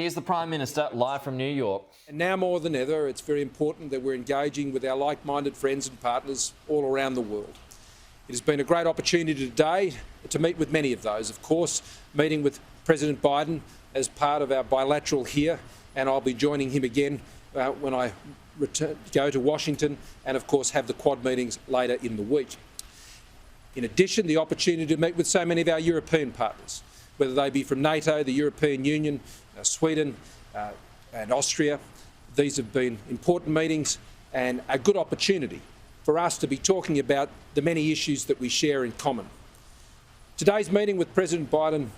Here's the Prime Minister, live from New York. And now more than ever, it's very important that we're engaging with our like-minded friends and partners all around the world. It has been a great opportunity today to meet with many of those. Of course, meeting with President Biden as part of our bilateral here, and I'll be joining him again when I go to Washington and, of course, have the Quad meetings later in the week. In addition, the opportunity to meet with so many of our European partners, whether they be from NATO, the European Union, Sweden and Austria. These have been important meetings and a good opportunity for us to be talking about the many issues that we share in common. Today's meeting with President Biden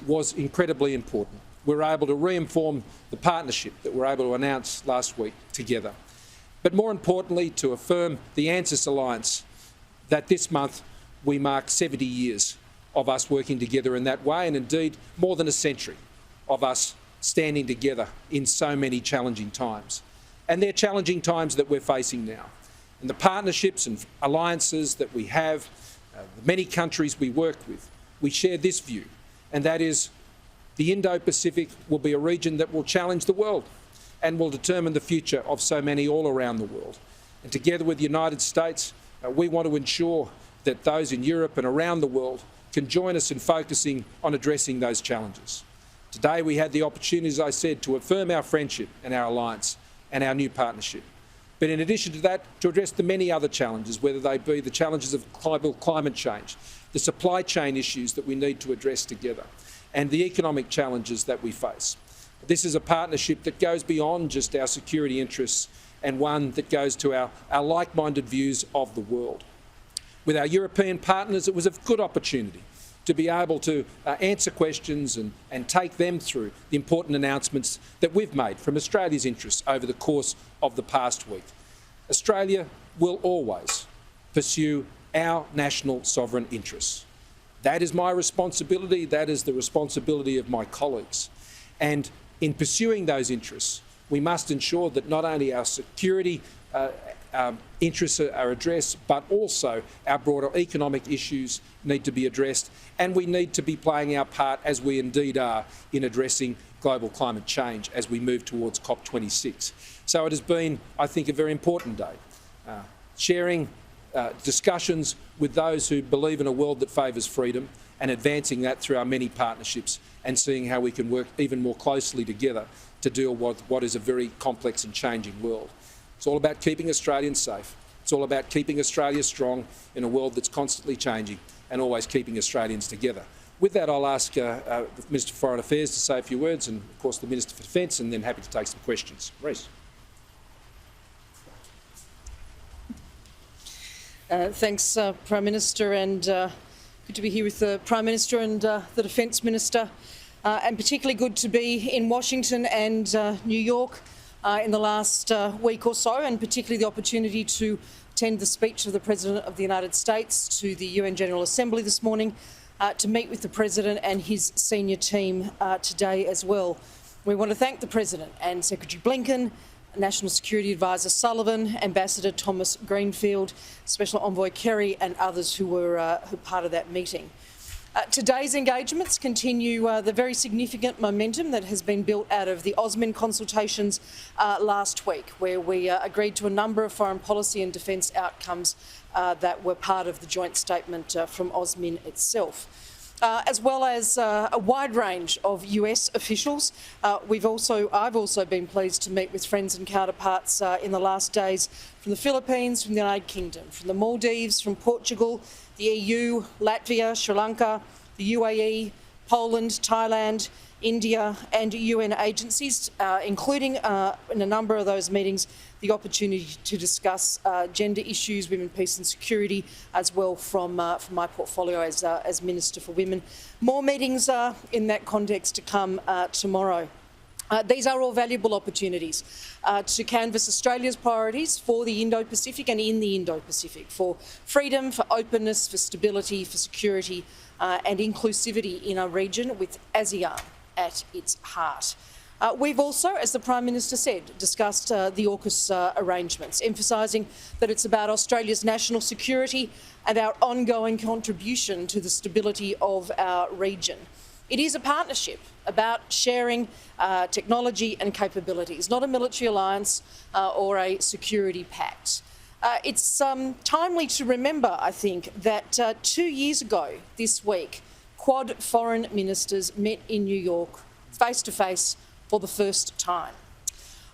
was incredibly important. We were able to re-inform the partnership that we were able to announce last week together. But more importantly, to affirm the ANZUS alliance that this month we mark 70 years of us working together in that way, and indeed more than a century of us standing together in so many challenging times. And they're challenging times that we're facing now. And the partnerships and alliances that we have, the many countries we work with, we share this view, and that is the Indo-Pacific will be a region that will challenge the world and will determine the future of so many all around the world. And together with the United States, we want to ensure that those in Europe and around the world can join us in focusing on addressing those challenges. Today we had the opportunity, as I said, to affirm our friendship and our alliance and our new partnership. But in addition to that, to address the many other challenges, whether they be the challenges of global climate change, the supply chain issues that we need to address together, and the economic challenges that we face. This is a partnership that goes beyond just our security interests and one that goes to our like-minded views of the world. With our European partners, it was a good opportunity to be able to answer questions and take them through the important announcements that we've made from Australia's interests over the course of the past week. Australia will always pursue our national sovereign interests. That is my responsibility, that is the responsibility of my colleagues. And in pursuing those interests, we must ensure that not only our security interests are addressed, but also our broader economic issues need to be addressed, and we need to be playing our part, as we indeed are, in addressing global climate change as we move towards COP26. So it has been, I think, a very important day, sharing discussions with those who believe in a world that favours freedom and advancing that through our many partnerships and seeing how we can work even more closely together to deal with what is a very complex and changing world. It's all about keeping Australians safe. It's all about keeping Australia strong in a world that's constantly changing and always keeping Australians together. With that, I'll ask the Minister for Foreign Affairs to say a few words and, of course, the Minister for Defence, and then happy to take some questions. Marise. Thanks, Prime Minister, and good to be here with the Prime Minister and the Defence Minister, and particularly good to be in Washington and New York in the last week or so, and particularly the opportunity to attend the speech of the President of the United States to the UN General Assembly this morning, to meet with the President and his senior team today as well. We want to thank the President and Secretary Blinken, National Security Advisor Sullivan, Ambassador Thomas Greenfield, Special Envoy Kerry and others who were part of that meeting. Today's engagements continue the very significant momentum that has been built out of the OSMIN consultations last week, where we agreed to a number of foreign policy and defence outcomes that were part of the joint statement from OSMIN itself. As well as a wide range of US officials. I've also been pleased to meet with friends and counterparts in the last days from the Philippines, from the United Kingdom, from the Maldives, from Portugal, the EU, Latvia, Sri Lanka, the UAE, Poland, Thailand, India and UN agencies, including in a number of those meetings the opportunity to discuss gender issues, women, peace and security, as well from my portfolio as Minister for Women. More meetings in that context to come tomorrow. These are all valuable opportunities to canvass Australia's priorities for the Indo-Pacific and in the Indo-Pacific, for freedom, for openness, for stability, for security and inclusivity in our region with ASEAN at its heart. We've also, as the Prime Minister said, discussed the AUKUS arrangements, emphasising that it's about Australia's national security and our ongoing contribution to the stability of our region. It is a partnership about sharing technology and capabilities, not a military alliance or a security pact. It's timely to remember, I think, that 2 years ago this week, Quad foreign ministers met in New York face-to-face for the first time.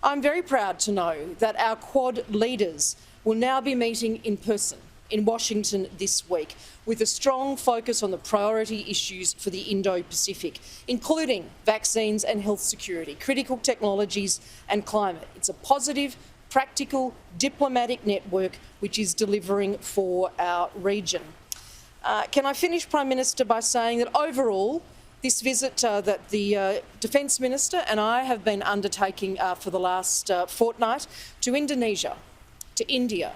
I'm very proud to know that our Quad leaders will now be meeting in person in Washington this week, with a strong focus on the priority issues for the Indo-Pacific, including vaccines and health security, critical technologies and climate. It's a positive, practical, diplomatic network which is delivering for our region. Can I finish, Prime Minister, by saying that overall, this visit that the Defence Minister and I have been undertaking for the last fortnight to Indonesia, to India,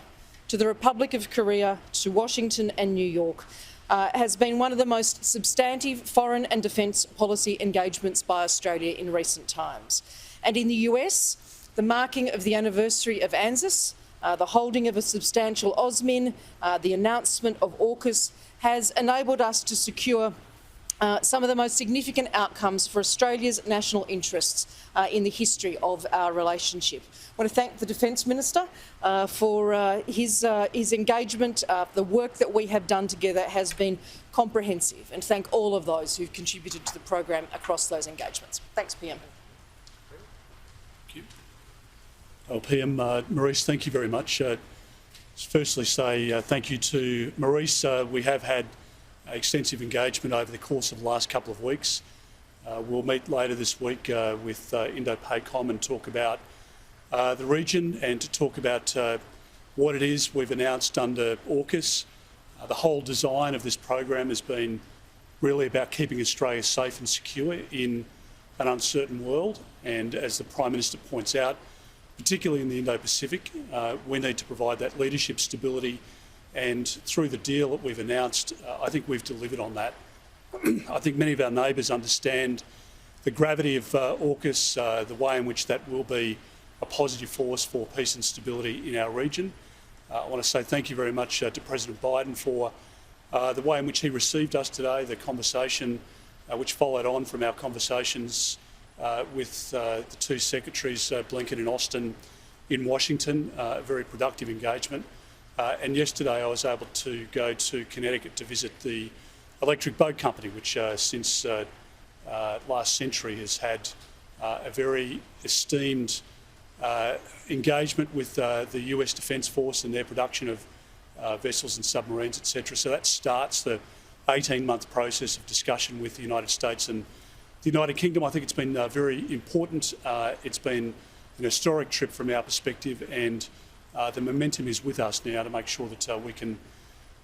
to the Republic of Korea, to Washington and New York, has been one of the most substantive foreign and defence policy engagements by Australia in recent times. And in the US, the marking of the anniversary of ANZUS, the holding of a substantial AUSMIN, the announcement of AUKUS has enabled us to secure some of the most significant outcomes for Australia's national interests in the history of our relationship. I want to thank the Defence Minister for his engagement. The work that we have done together has been comprehensive, and thank all of those who've contributed to the program across those engagements. Thanks, PM. Thank you. Well, PM Marise, thank you very much. Firstly, say thank you to Marise. We have had extensive engagement over the course of the last couple of weeks. We'll meet later this week with Indo-PACOM and talk about the region and to talk about what it is we've announced under AUKUS. The whole design of this program has been really about keeping Australia safe and secure in an uncertain world. And as the Prime Minister points out, particularly in the Indo-Pacific, we need to provide that leadership stability. And through the deal that we've announced, I think we've delivered on that. I think many of our neighbours understand the gravity of AUKUS, the way in which that will be a positive force for peace and stability in our region. I want to say thank you very much to President Biden for the way in which he received us today, the conversation which followed on from our conversations with the two secretaries, Blinken and Austin, in Washington, a very productive engagement. And yesterday I was able to go to Connecticut to visit the electric boat company, which since last century has had a very esteemed engagement with the US Defence Force and their production of vessels and submarines, etc. So that starts the 18-month process of discussion with the United States and the United Kingdom. I think it's been very important. It's been an historic trip from our perspective, and the momentum is with us now to make sure that we can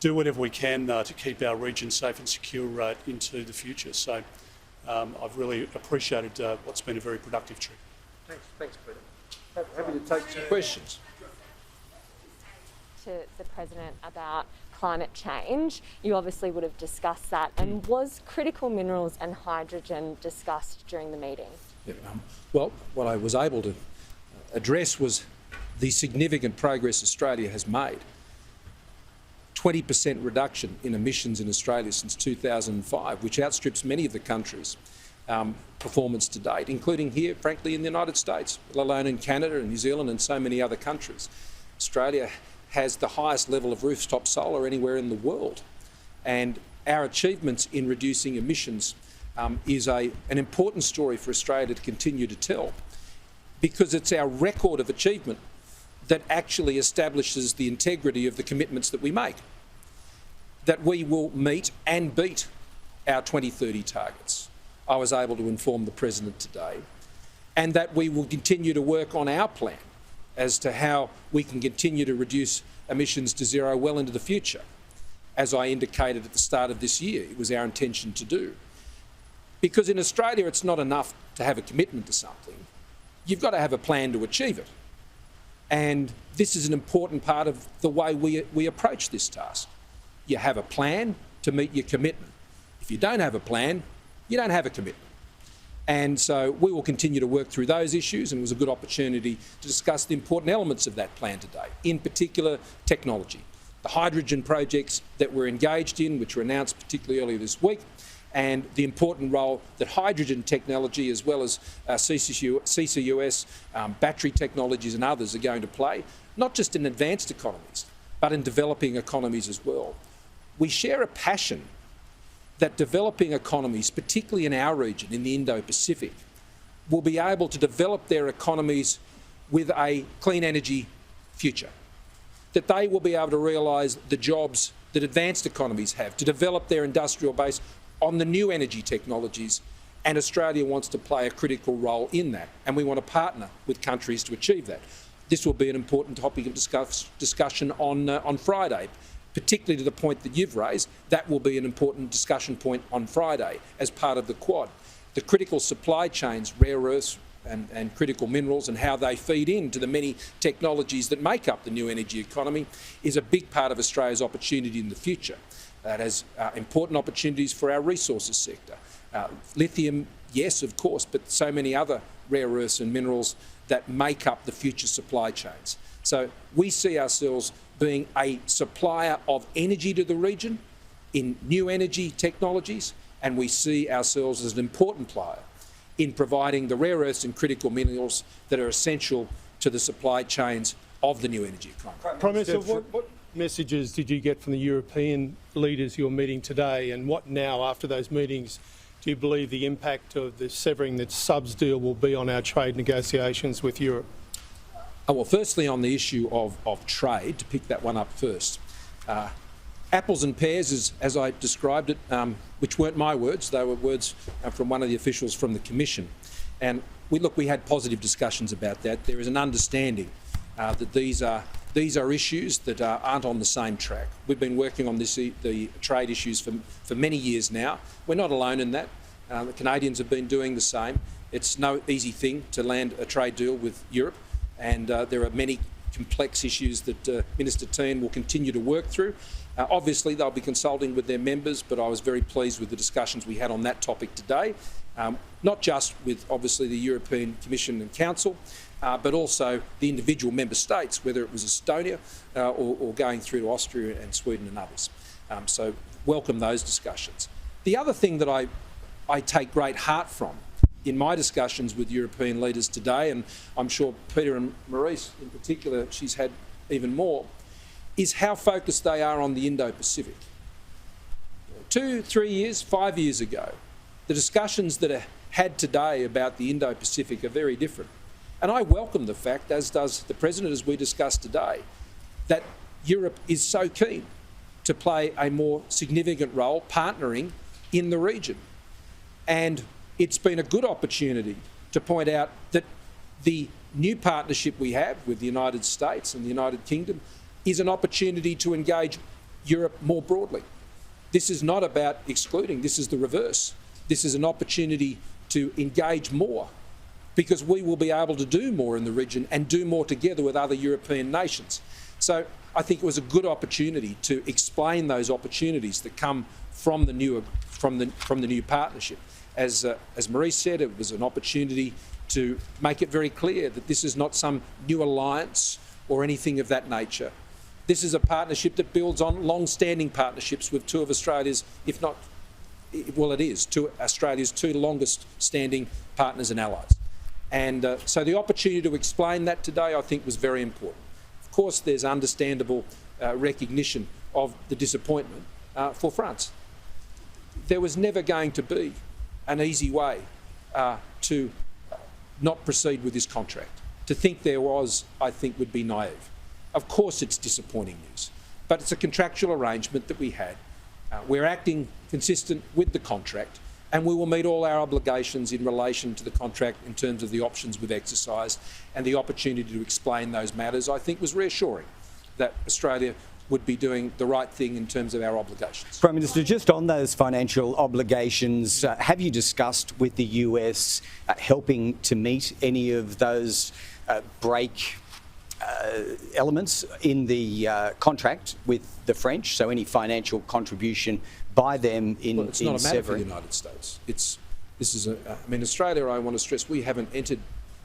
do whatever we can to keep our region safe and secure into the future. So I've really appreciated what's been a very productive trip. Thanks, Peter. Happy to take some questions. To the President about climate change, you obviously would have discussed that. And was critical minerals and hydrogen discussed during the meeting? Yeah, well, what I was able to address was the significant progress Australia has made. 20% reduction in emissions in Australia since 2005, which outstrips many of the countries' performance to date, including here, frankly, in the United States, let alone in Canada and New Zealand and so many other countries. Australia has the highest level of rooftop solar anywhere in the world. And our achievements in reducing emissions is an important story for Australia to continue to tell, because it's our record of achievement that actually establishes the integrity of the commitments that we make, that we will meet and beat our 2030 targets. I was able to inform the President today, and that we will continue to work on our plan as to how we can continue to reduce emissions to zero well into the future. As I indicated at the start of this year, it was our intention to do. Because in Australia, it's not enough to have a commitment to something. You've got to have a plan to achieve it. And this is an important part of the way we approach this task. You have a plan to meet your commitment. If you don't have a plan, you don't have a commitment. And so we will continue to work through those issues, and it was a good opportunity to discuss the important elements of that plan today, in particular technology, the hydrogen projects that we're engaged in, which were announced particularly earlier this week, and the important role that hydrogen technology, as well as CCUS, battery technologies and others are going to play, not just in advanced economies, but in developing economies as well. We share a passion that developing economies, particularly in our region, in the Indo-Pacific, will be able to develop their economies with a clean energy future, that they will be able to realise the jobs that advanced economies have, to develop their industrial base on the new energy technologies, and Australia wants to play a critical role in that, and we want to partner with countries to achieve that. This will be an important topic of discussion on Friday, particularly to the point that you've raised. That will be an important discussion point on Friday as part of the Quad. The critical supply chains, rare earths and critical minerals, and how they feed into the many technologies that make up the new energy economy is a big part of Australia's opportunity in the future. That has important opportunities for our resources sector. Lithium, yes, of course, but so many other rare earths and minerals that make up the future supply chains. So we see ourselves being a supplier of energy to the region in new energy technologies, and we see ourselves as an important player in providing the rare earths and critical minerals that are essential to the supply chains of the new energy economy. Prime Minister, what messages did you get from the European leaders you're meeting today, and what now, after those meetings, do you believe the impact of the severing the subs deal will be on our trade negotiations with Europe? Well, firstly, on the issue of trade, to pick that one up first, apples and pears, as I described it, which weren't my words, they were words from one of the officials from the Commission. And we had positive discussions about that. There is an understanding that these are issues that aren't on the same track. We've been working on the trade issues for many years now. We're not alone in that. The Canadians have been doing the same. It's no easy thing to land a trade deal with Europe, and there are many complex issues that Minister Tehan will continue to work through. Obviously, they'll be consulting with their members, but I was very pleased with the discussions we had on that topic today, not just with, obviously, the European Commission and Council, but also the individual member states, whether it was Estonia or going through to Austria and Sweden and others. So welcome those discussions. The other thing that I take great heart from in my discussions with European leaders today, and I'm sure Peter and Marise in particular, she's had even more, is how focused they are on the Indo-Pacific. 2, 3 years, 5 years ago, the discussions that are had today about the Indo-Pacific are very different. And I welcome the fact, as does the President, as we discussed today, that Europe is so keen to play a more significant role partnering in the region. And it's been a good opportunity to point out that the new partnership we have with the United States and the United Kingdom is an opportunity to engage Europe more broadly. This is not about excluding, this is the reverse. This is an opportunity to engage more, because we will be able to do more in the region and do more together with other European nations. So I think it was a good opportunity to explain those opportunities that come from the new partnership. As Marise said, it was an opportunity to make it very clear that this is not some new alliance or anything of that nature. This is a partnership that builds on long-standing partnerships with two of Australia's, if not, well, it is, two Australia's two longest-standing partners and allies. And so the opportunity to explain that today, I think, was very important. Of course, there's understandable recognition of the disappointment for France. There was never going to be an easy way to not proceed with this contract. To think there was, I think, would be naive. Of course it's disappointing news, but it's a contractual arrangement that we had. We're acting consistent with the contract, and we will meet all our obligations in relation to the contract in terms of the options we've exercised, and the opportunity to explain those matters, I think, was reassuring that Australia would be doing the right thing in terms of our obligations. Prime Minister, just on those financial obligations, have you discussed with the US helping to meet any of those break elements in the contract with the French, so any financial contribution by them in Well, it's not a matter for the severing? United States. Australia, I want to stress, we haven't entered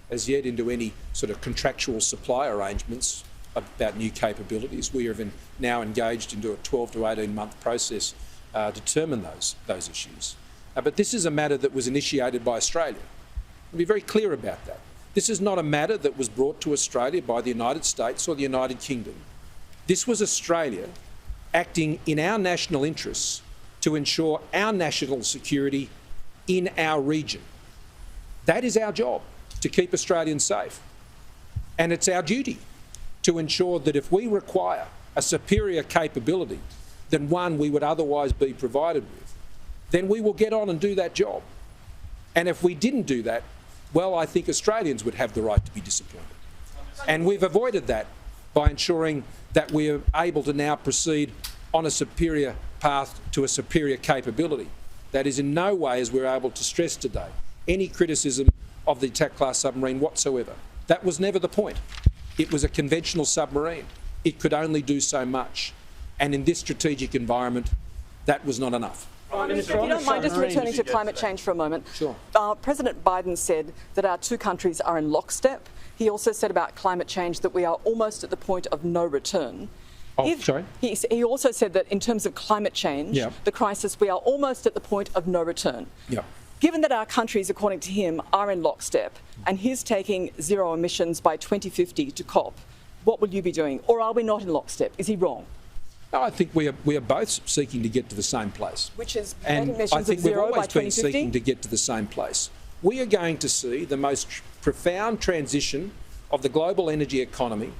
as yet into any sort of contractual supply arrangements about new capabilities. We have now engaged into a 12 to 18 month process to determine those issues. But this is a matter that was initiated by Australia. I'll be very clear about that. This is not a matter that was brought to Australia by the United States or the United Kingdom. This was Australia acting in our national interests to ensure our national security in our region. That is our job, to keep Australians safe. And it's our duty to ensure that if we require a superior capability than one we would otherwise be provided with, then we will get on and do that job. And if we didn't do that, well, I think Australians would have the right to be disappointed. And we've avoided that by ensuring that we are able to now proceed on a superior path to a superior capability. That is in no way, as we're able to stress today, any criticism of the attack class submarine whatsoever. That was never the point. It was a conventional submarine. It could only do so much. And in this strategic environment, that was not enough. Minister, if you don't mind just returning to climate change for a moment. Sure. President Biden said that our two countries are in lockstep. He also said about climate change that we are almost at the point of no return. Sorry? He also said that in terms of climate change, the crisis, we are almost at the point of no return. Yeah. Given that our countries, according to him, are in lockstep and he's taking zero emissions by 2050 to COP, what will you be doing? Or are we not in lockstep? Is he wrong? No, I think we are both seeking to get to the same place. Which is and emissions I think of we've zero by always been 2050? seeking to get to the same place. We are going to see the most profound transition of the global energy economy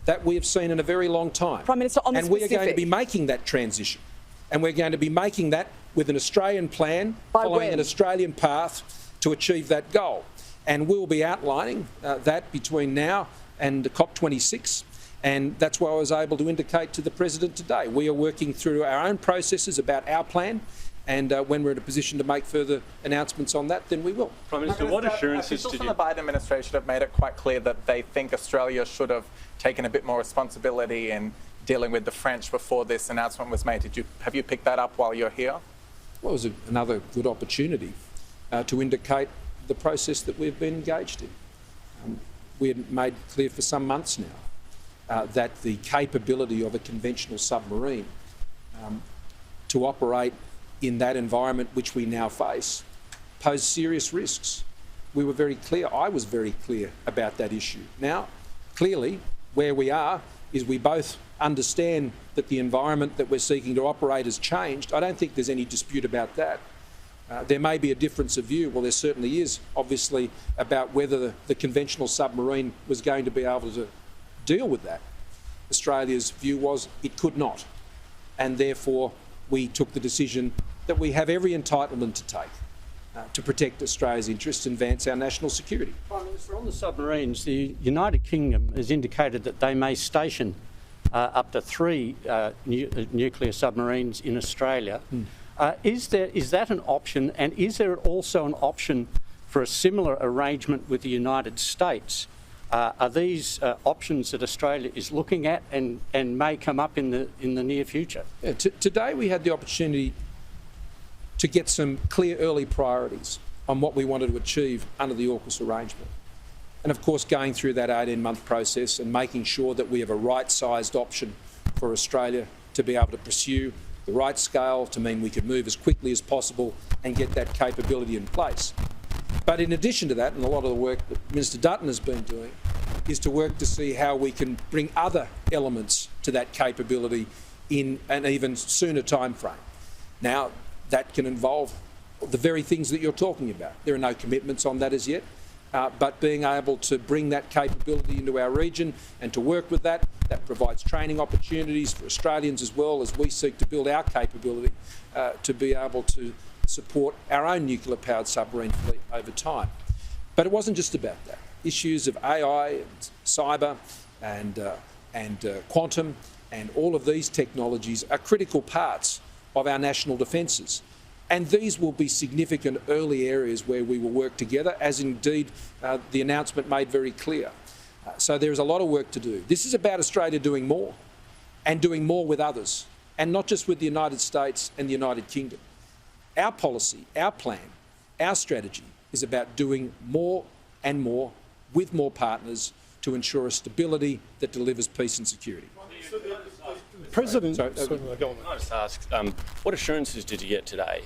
that we have seen in a very long time. Prime Minister, on the and we are going to specific- be making that transition. And we're going to be making that with an Australian plan, By following when? an Australian path to achieve that goal. And we'll be outlining that between now and COP26. And that's why I was able to indicate to the President today. We are working through our own processes about our plan, and when we're in a position to make further announcements on that, then we will. Prime Minister, what assurances officials did from you... the Biden administration have made it quite clear that they think Australia should have taken a bit more responsibility in dealing with the French before this announcement was made. Have you picked that up while you're here? Well, it was another good opportunity to indicate the process that we've been engaged in. We had made clear for some months now that the capability of a conventional submarine to operate in that environment which we now face pose serious risks. We were very clear, I was very clear about that issue. Now, clearly, where we are is we both understand that the environment that we're seeking to operate has changed. I don't think there's any dispute about that. There may be a difference of view, well there certainly is, obviously, about whether the conventional submarine was going to be able to deal with that. Australia's view was it could not, and therefore we took the decision that we have every entitlement to take to protect Australia's interests and advance our national security. Prime Minister, on the submarines, the United Kingdom has indicated that they may station up to 3 nuclear submarines in Australia. Is that an option, and is there also an option for a similar arrangement with the United States? Are these options that Australia is looking at and may come up in the near future? Yeah, today we had the opportunity to get some clear early priorities on what we wanted to achieve under the AUKUS arrangement. And of course going through that 18-month process and making sure that we have a right-sized option for Australia to be able to pursue, the right scale to mean we could move as quickly as possible and get that capability in place. But in addition to that, and a lot of the work that Minister Dutton has been doing, is to work to see how we can bring other elements to that capability in an even sooner time frame. Now, that can involve the very things that you're talking about. There are no commitments on that as yet, but being able to bring that capability into our region and to work with that provides training opportunities for Australians as well as we seek to build our capability to be able to support our own nuclear-powered submarine fleet over time. But it wasn't just about that. Issues of AI and cyber and quantum and all of these technologies are critical parts of our national defences. And these will be significant early areas where we will work together, as indeed the announcement made very clear. So there is a lot of work to do. This is about Australia doing more, and doing more with others, and not just with the United States and the United Kingdom. Our policy, our plan, our strategy is about doing more and more with more partners to ensure a stability that delivers peace and security. President, Can I just ask, what assurances did you get today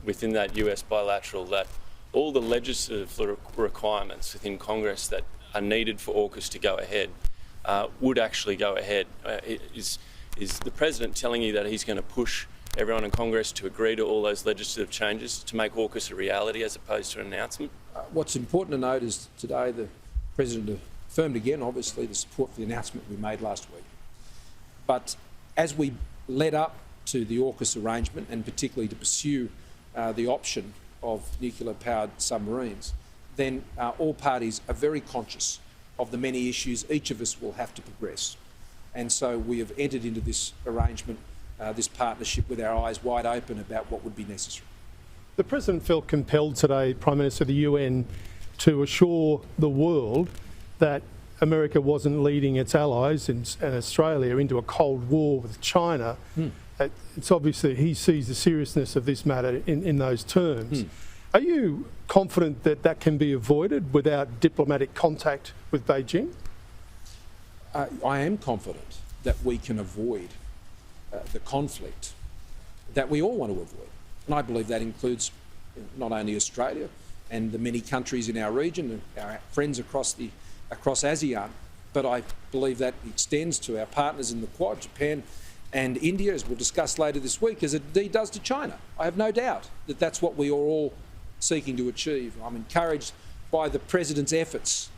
within that US bilateral that all the legislative requirements within Congress that are needed for AUKUS to go ahead would actually go ahead. Is the President telling you that he's going to push everyone in Congress to agree to all those legislative changes to make AUKUS a reality as opposed to an announcement? What's important to note is today the President affirmed again, obviously, the support for the announcement we made last week. But as we led up to the AUKUS arrangement, and particularly to pursue the option of nuclear-powered submarines, then all parties are very conscious of the many issues each of us will have to progress. And so we have entered into this arrangement, this partnership, with our eyes wide open about what would be necessary. The President felt compelled today, Prime Minister of the UN, to assure the world that America wasn't leading its allies and Australia into a Cold War with China. It's obviously he sees the seriousness of this matter in those terms. Are you confident that that can be avoided without diplomatic contact with Beijing? I am confident that we can avoid the conflict that we all want to avoid. And I believe that includes not only Australia and the many countries in our region and our friends across ASEAN, but I believe that extends to our partners in the Quad, Japan and India, as we'll discuss later this week, as it indeed does to China. I have no doubt that that's what we are all seeking to achieve. I'm encouraged by the President's efforts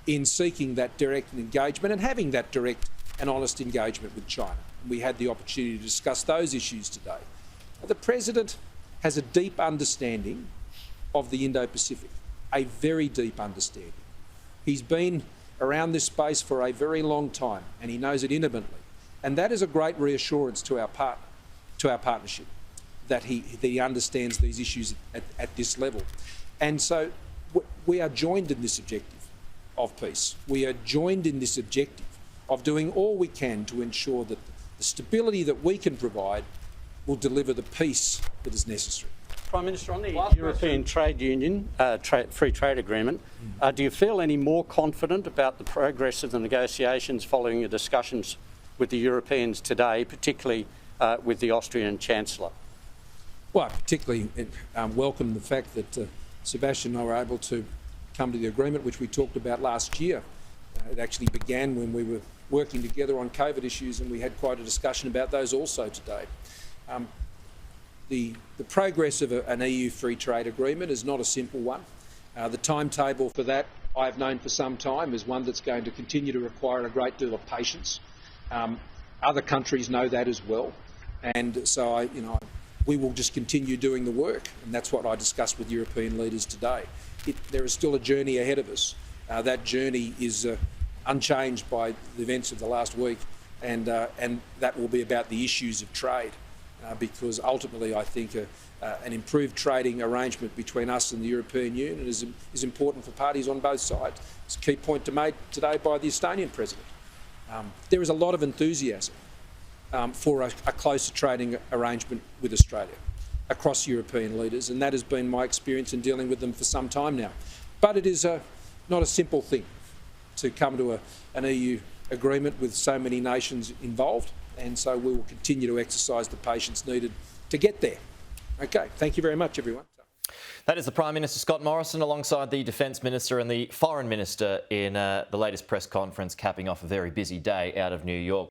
in seeking that direct engagement and having that direct and honest engagement with China. We had the opportunity to discuss those issues today. The President has a deep understanding of the Indo-Pacific, a very deep understanding. He's been around this space for a very long time and he knows it intimately. And that is a great reassurance to our partnership, that he understands these issues at this level. And so we are joined in this objective of peace. We are joined in this objective of doing all we can to ensure that the stability that we can provide will deliver the peace that is necessary. Prime Minister, on the European Trade Union, Free Trade Agreement, do you feel any more confident about the progress of the negotiations following your discussions with the Europeans today, particularly with the Austrian Chancellor? Well, I particularly welcome the fact that Sebastian and I were able to come to the agreement which we talked about last year. It actually began when we were working together on COVID issues, and we had quite a discussion about those also today. The progress of an EU free trade agreement is not a simple one. The timetable for that, I've known for some time, is one that's going to continue to require a great deal of patience. Other countries know that as well, and so we will just continue doing the work, and that's what I discussed with European leaders today. There is still a journey ahead of us. That journey is unchanged by the events of the last week, and that will be about the issues of trade, because ultimately I think an improved trading arrangement between us and the European Union is important for parties on both sides. It's a key point made today by the Estonian President. There is a lot of enthusiasm for a closer trading arrangement with Australia across European leaders, and that has been my experience in dealing with them for some time now. But it is not a simple thing to come to an EU agreement with so many nations involved, and so we will continue to exercise the patience needed to get there. Okay, thank you very much, everyone. That is the Prime Minister, Scott Morrison, alongside the Defence Minister and the Foreign Minister in the latest press conference, capping off a very busy day out of New York.